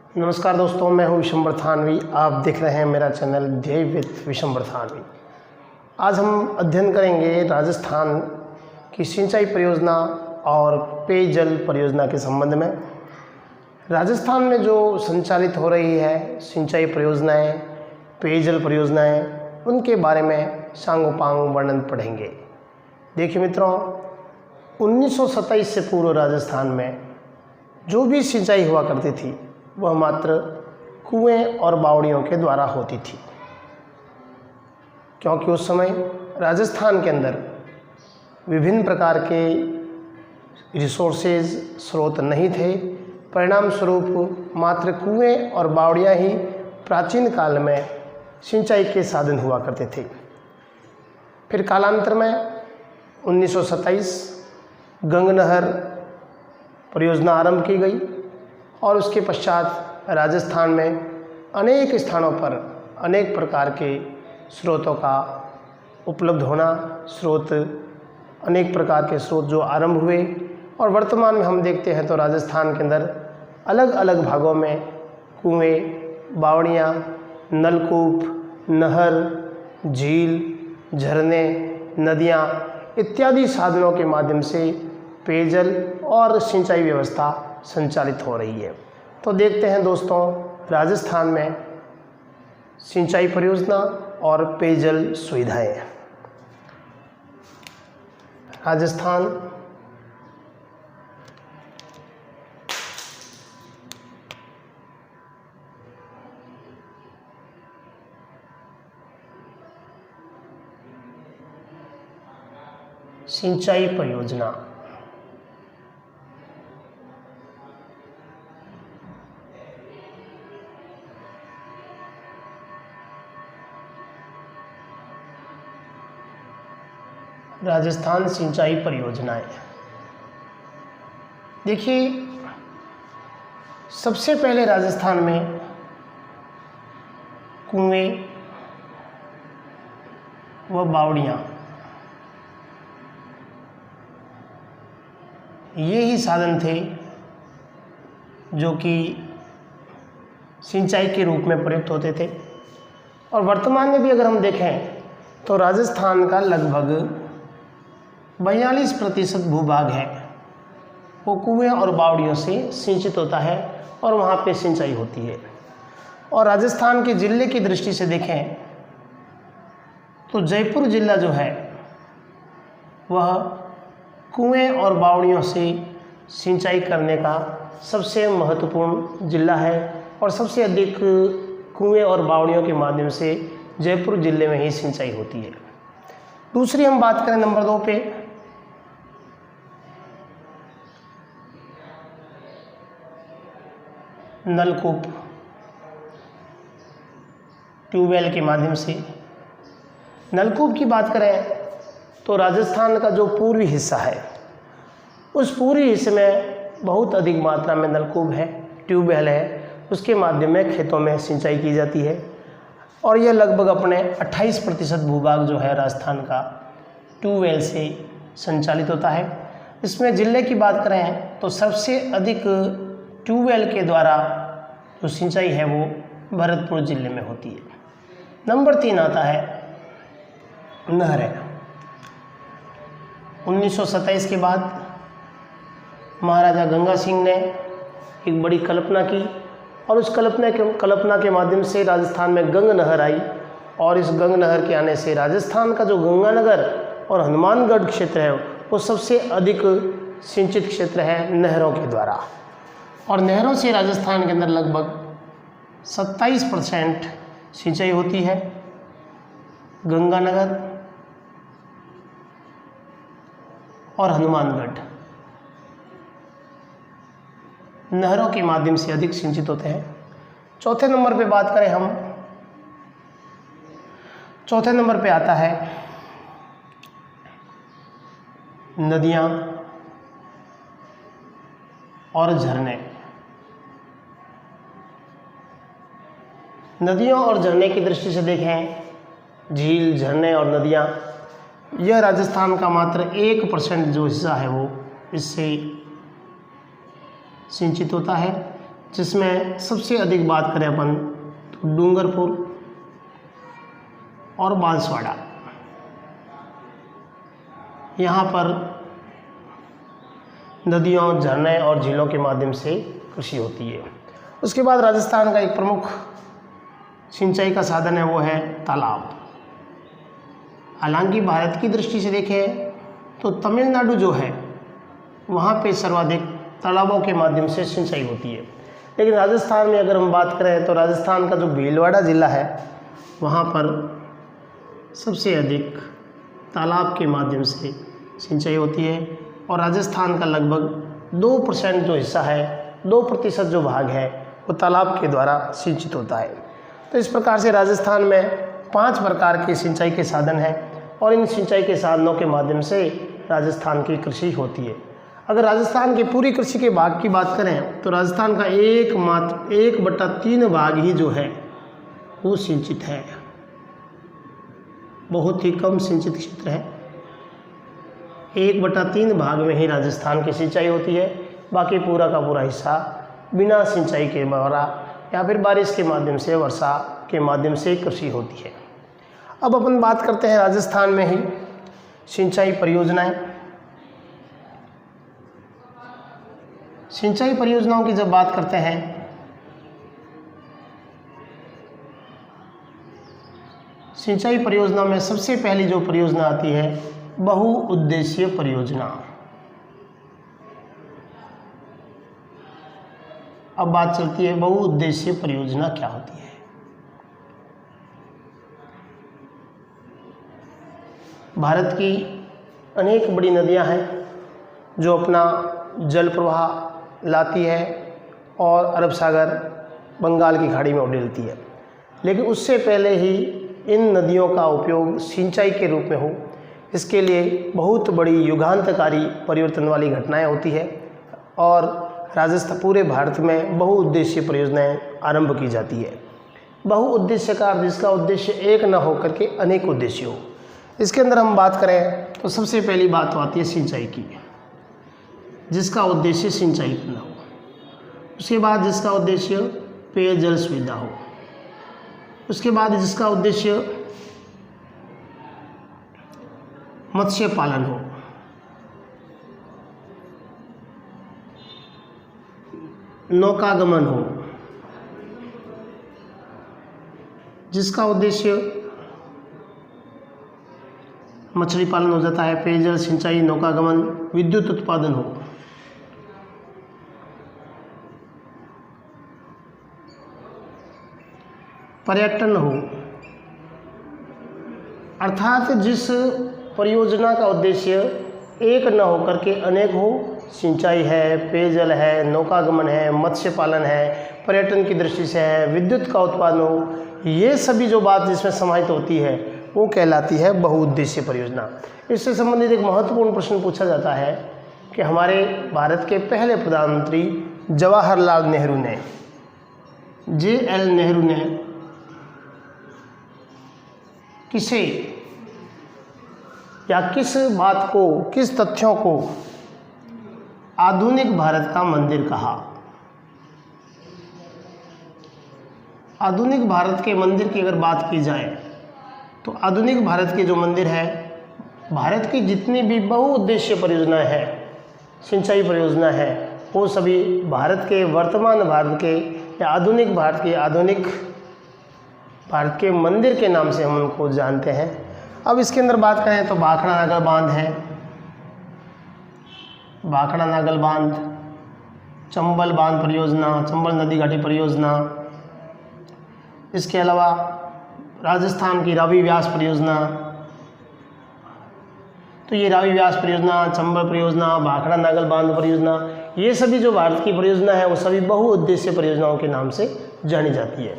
नमस्कार दोस्तों, मैं हूं विशंबर थानवी। आप देख रहे हैं मेरा चैनल ध्येय विद विशंबर थानवी। आज हम अध्ययन करेंगे राजस्थान की सिंचाई परियोजना और पेयजल परियोजना के संबंध में। राजस्थान में जो संचालित हो रही है सिंचाई परियोजनाएं, पेयजल परियोजनाएं, उनके बारे में सांगोपांग वर्णन पढ़ेंगे। देखिए मित्रों, 1927 से पूर्व राजस्थान में जो भी सिंचाई हुआ करती थी वह मात्र कुएं और बावड़ियों के द्वारा होती थी, क्योंकि उस समय राजस्थान के अंदर विभिन्न प्रकार के रिसोर्सेज स्रोत नहीं थे। परिणाम स्वरूप मात्र कुएं और बावड़ियां ही प्राचीन काल में सिंचाई के साधन हुआ करते थे। फिर कालांतर में 1927 गंग नहर परियोजना आरंभ की गई और उसके पश्चात राजस्थान में अनेक स्थानों पर अनेक प्रकार के स्रोतों का उपलब्ध होना, अनेक प्रकार के स्रोत जो आरंभ हुए और वर्तमान में हम देखते हैं तो राजस्थान के अंदर अलग अलग भागों में कुएं, बावड़ियाँ, नलकूप, नहर, झील, झरने, नदियाँ इत्यादि साधनों के माध्यम से पेयजल और सिंचाई व्यवस्था संचालित हो रही है। तो देखते हैं दोस्तों, राजस्थान में सिंचाई परियोजना और पेयजल सुविधाएं। राजस्थान सिंचाई परियोजना। राजस्थान सिंचाई परियोजनाएं। देखिए, सबसे पहले राजस्थान में कुएं व बावड़ियाँ ये ही साधन थे जो कि सिंचाई के रूप में प्रयुक्त होते थे। और वर्तमान में भी अगर हम देखें तो राजस्थान का लगभग 42% भूभाग है वो कुएं और बावड़ियों से सिंचित होता है और वहाँ पे सिंचाई होती है। और राजस्थान के ज़िले की दृष्टि से देखें तो जयपुर जिला जो है वह कुएं और बावड़ियों से सिंचाई करने का सबसे महत्वपूर्ण जिला है और सबसे अधिक कुएं और बावड़ियों के माध्यम से जयपुर जिले में ही सिंचाई होती है। दूसरी हम बात करें नंबर 2 पे, नलकूप, ट्यूबवेल के माध्यम से। नलकूप की बात करें तो राजस्थान का जो पूर्वी हिस्सा है उस पूर्वी हिस्से में बहुत अधिक मात्रा में नलकूप है, ट्यूबवेल है, उसके माध्यम में खेतों में सिंचाई की जाती है। और यह लगभग अपने 28% भूभाग जो है राजस्थान का ट्यूबवेल से संचालित होता है। इसमें ज़िले की बात करें तो सबसे अधिक ट्यूबवेल के द्वारा जो सिंचाई है वो भरतपुर ज़िले में होती है। नंबर 3 आता है नहरें। 1927 के बाद महाराजा गंगा सिंह ने एक बड़ी कल्पना की और उस कल्पना के माध्यम से राजस्थान में गंग नहर आई। और इस गंग नहर के आने से राजस्थान का जो गंगानगर और हनुमानगढ़ क्षेत्र है वो सबसे अधिक सिंचित क्षेत्र है नहरों के द्वारा। और नहरों से राजस्थान के अंदर लगभग 27% सिंचाई होती है। गंगानगर और हनुमानगढ़ नहरों के माध्यम से अधिक सिंचित होते हैं। चौथे नंबर पे बात करें हम, चौथे नंबर पे आता है नदियाँ और झरने। नदियों और झरने की दृष्टि से देखें, झील, झरने और नदियाँ, यह राजस्थान का मात्र 1% जो हिस्सा है वो इससे सिंचित होता है। जिसमें सबसे अधिक बात करें अपन तो डूंगरपुर और बांसवाड़ा, यहाँ पर नदियों, झरने और झीलों के माध्यम से कृषि होती है। उसके बाद राजस्थान का एक प्रमुख सिंचाई का साधन है, वो है तालाब। हालांकि भारत की दृष्टि से देखें तो तमिलनाडु जो है वहाँ पे सर्वाधिक तालाबों के माध्यम से सिंचाई होती है, लेकिन राजस्थान में अगर हम बात करें तो राजस्थान का जो भीलवाड़ा ज़िला है वहाँ पर सबसे अधिक तालाब के माध्यम से सिंचाई होती है और राजस्थान का लगभग 2% जो हिस्सा है, 2% जो भाग है वो तालाब के द्वारा सिंचित होता है। तो इस प्रकार से राजस्थान में 5 प्रकार के सिंचाई के साधन हैं और इन सिंचाई के साधनों के माध्यम से राजस्थान की कृषि होती है। अगर राजस्थान की पूरी कृषि के भाग की बात करें तो राजस्थान का 1/3 भाग ही जो है वो सिंचित है, बहुत ही कम सिंचित क्षेत्र है। 1/3 भाग में ही राजस्थान की सिंचाई होती है, बाकी पूरा का पूरा हिस्सा बिना सिंचाई के द्वारा या फिर बारिश के माध्यम से, वर्षा के माध्यम से कृषि होती है। अब अपन बात करते हैं राजस्थान में ही सिंचाई परियोजनाएं। सिंचाई परियोजनाओं की जब बात करते हैं सिंचाई परियोजना में सबसे पहली जो परियोजना आती है बहुउद्देशीय परियोजना। अब बात चलती है बहुउद्देशीय परियोजना क्या होती है। भारत की अनेक बड़ी नदियां हैं जो अपना जल प्रवाह लाती है और अरब सागर, बंगाल की खाड़ी में उड़ेलती है, लेकिन उससे पहले ही इन नदियों का उपयोग सिंचाई के रूप में हो, इसके लिए बहुत बड़ी युगांतकारी परिवर्तन वाली घटनाएं होती है और राजस्थान पूरे भारत में बहुउद्देशीय परियोजनाएं आरंभ की जाती है। बहुउद्देश्य का अर्थ जिसका उद्देश्य एक न होकर के अनेक उद्देश्य हो। इसके अंदर हम बात करें तो सबसे पहली बात तो आती है सिंचाई की, जिसका उद्देश्य सिंचाई करना हो। उसके बाद जिसका उद्देश्य पेयजल सुविधा हो। उसके बाद जिसका उद्देश्य मत्स्य पालन हो। नौकागमन हो, जिसका उद्देश्य मछली पालन हो जाता है। पेयजल, सिंचाई, नौकागमन, विद्युत उत्पादन हो। पर्यटन हो, अर्थात जिस परियोजना का उद्देश्य एक न होकर के अनेक हो, सिंचाई है, पेयजल है, नौकागमन है, मत्स्य पालन है, पर्यटन की दृष्टि से है, विद्युत का उत्पादन हो, ये सभी जो बात जिसमें समाहित होती है वो कहलाती है बहुउद्देशीय परियोजना। इससे संबंधित एक महत्वपूर्ण प्रश्न पूछा जाता है कि हमारे भारत के पहले प्रधानमंत्री जवाहरलाल नेहरू ने, JL नेहरू ने किसे या किस बात को, किस तथ्यों को आधुनिक भारत का मंदिर कहा। आधुनिक भारत के मंदिर की अगर बात की जाए तो आधुनिक भारत के जो मंदिर है, भारत की जितनी भी बहुउद्देशीय परियोजनाएं हैं, सिंचाई परियोजना है, वो सभी भारत के वर्तमान भारत के या आधुनिक भारत के मंदिर के नाम से हम उनको जानते हैं। अब इसके अंदर बात करें तो भाखड़ा नागल बांध है, भाखड़ा नागल बांध, चंबल बांध परियोजना, चंबल नदी घाटी परियोजना, इसके अलावा राजस्थान की रावी व्यास परियोजना। तो ये रावी व्यास परियोजना, चंबल परियोजना, भाखड़ा नागल बांध परियोजना, ये सभी जो भारत की परियोजना है वो सभी बहुउद्देशीय परियोजनाओं के नाम से जानी जाती है।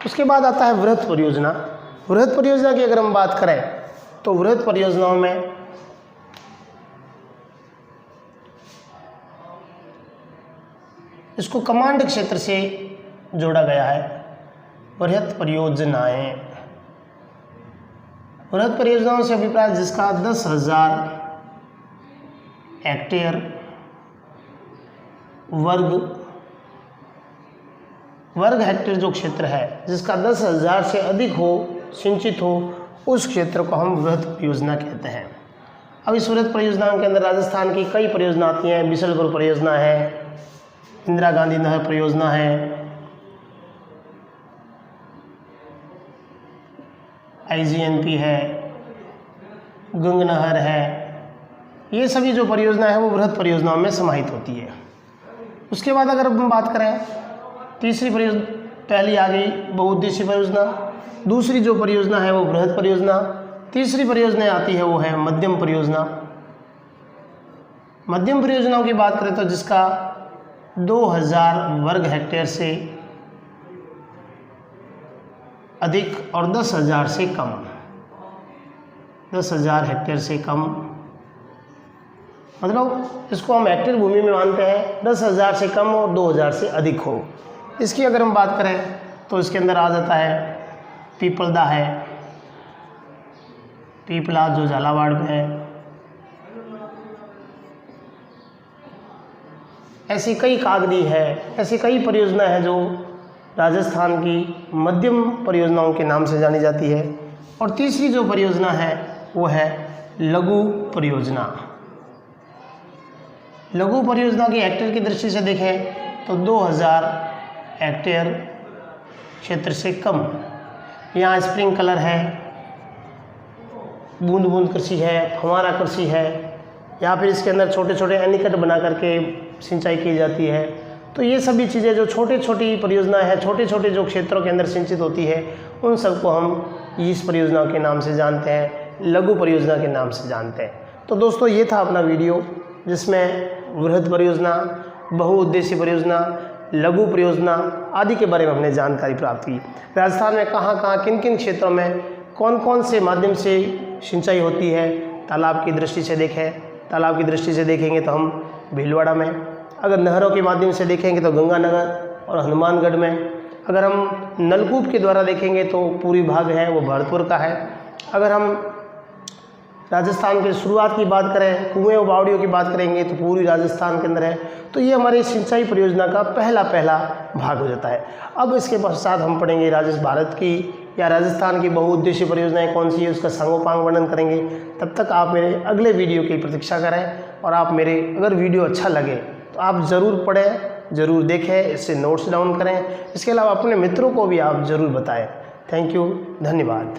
उसके बाद आता है वृहत परियोजना। वृहत परियोजना की अगर हम बात करें तो वृहत परियोजनाओं में इसको कमांड क्षेत्र से जोड़ा गया है। वृहत परियोजनाएं, वृहत परियोजनाओं से अभिप्राय जिसका 10,000 हेक्टेयर वर्ग वर्ग हेक्टेयर जो क्षेत्र है जिसका 10,000 से अधिक हो, सिंचित हो, उस क्षेत्र को हम वृहद परियोजना कहते हैं। अब इस वृहद परियोजनाओं के अंदर राजस्थान की कई परियोजना आती हैं। बिशलपुर परियोजना है, इंदिरा गांधी नहर परियोजना है, IGNP है, गंग नहर है। ये सभी जो परियोजना है वो वृहद परियोजनाओं में समाहित होती है। उसके बाद अगर हम बात करें तीसरी परियोजना, पहली आ गई बहुउद्देशीय परियोजना, दूसरी जो परियोजना है वो वृहद परियोजना, तीसरी परियोजना आती है वो है मध्यम परियोजना। मध्यम परियोजनाओं की बात करें तो जिसका 2000 वर्ग हेक्टेयर से अधिक और 10,000 से कम, 10,000 हेक्टेयर से कम, मतलब इसको हम हेक्टेयर भूमि में मानते हैं, 10,000 से कम और 2,000 से अधिक हो। इसकी अगर हम बात करें तो इसके अंदर आ जाता है पीपलदा है, पीपला जो झालावाड़ में है। ऐसी कई कागदी है, ऐसी कई परियोजना है जो राजस्थान की मध्यम परियोजनाओं के नाम से जानी जाती है। और तीसरी जो परियोजना है वो है लघु परियोजना। लघु परियोजना की हेक्टेयर की दृष्टि से देखें तो 2000 हेक्टेयर क्षेत्र से कम। यहाँ स्प्रिंकलर है, बूंद बूंद कृषि है, फव्वारा कृषि है, या फिर इसके अंदर छोटे छोटे एनीकट बना करके सिंचाई की जाती है। तो ये सभी चीज़ें जो छोटी छोटी परियोजना है, छोटे छोटे जो क्षेत्रों के अंदर सिंचित होती है, उन सबको हम इस परियोजना के नाम से जानते हैं, लघु परियोजना के नाम से जानते हैं। तो दोस्तों ये था अपना वीडियो जिसमें वृहद परियोजना, बहुउद्देशीय परियोजना, लघु परियोजना आदि के बारे में हमने जानकारी प्राप्त की। राजस्थान में कहाँ कहाँ किन किन क्षेत्रों में कौन कौन से माध्यम से सिंचाई होती है, तालाब की दृष्टि से देखें। तालाब की दृष्टि से देखेंगे तो हम भीलवाड़ा में, अगर नहरों के माध्यम से देखेंगे तो गंगानगर और हनुमानगढ़ में, अगर हम नलकूप के द्वारा देखेंगे तो पूरी भाग है वो भरतपुर का है। अगर हम राजस्थान के शुरुआत की बात करें, कुएं और बावड़ियों की बात करेंगे तो पूरी राजस्थान के अंदर है। तो ये हमारी सिंचाई परियोजना का पहला भाग हो जाता है। अब इसके पश्चात हम पढ़ेंगे भारत की या राजस्थान की बहुउद्देशीय परियोजनाएं कौन सी है, उसका सांगोपांग वर्णन करेंगे। तब तक आप मेरे अगले वीडियो की प्रतीक्षा करें और आप मेरे अगर वीडियो अच्छा लगे तो आप ज़रूर पढ़ें, ज़रूर देखें, इससे नोट्स डाउन करें। इसके अलावा अपने मित्रों को भी आप ज़रूर बताएं। थैंक यू, धन्यवाद।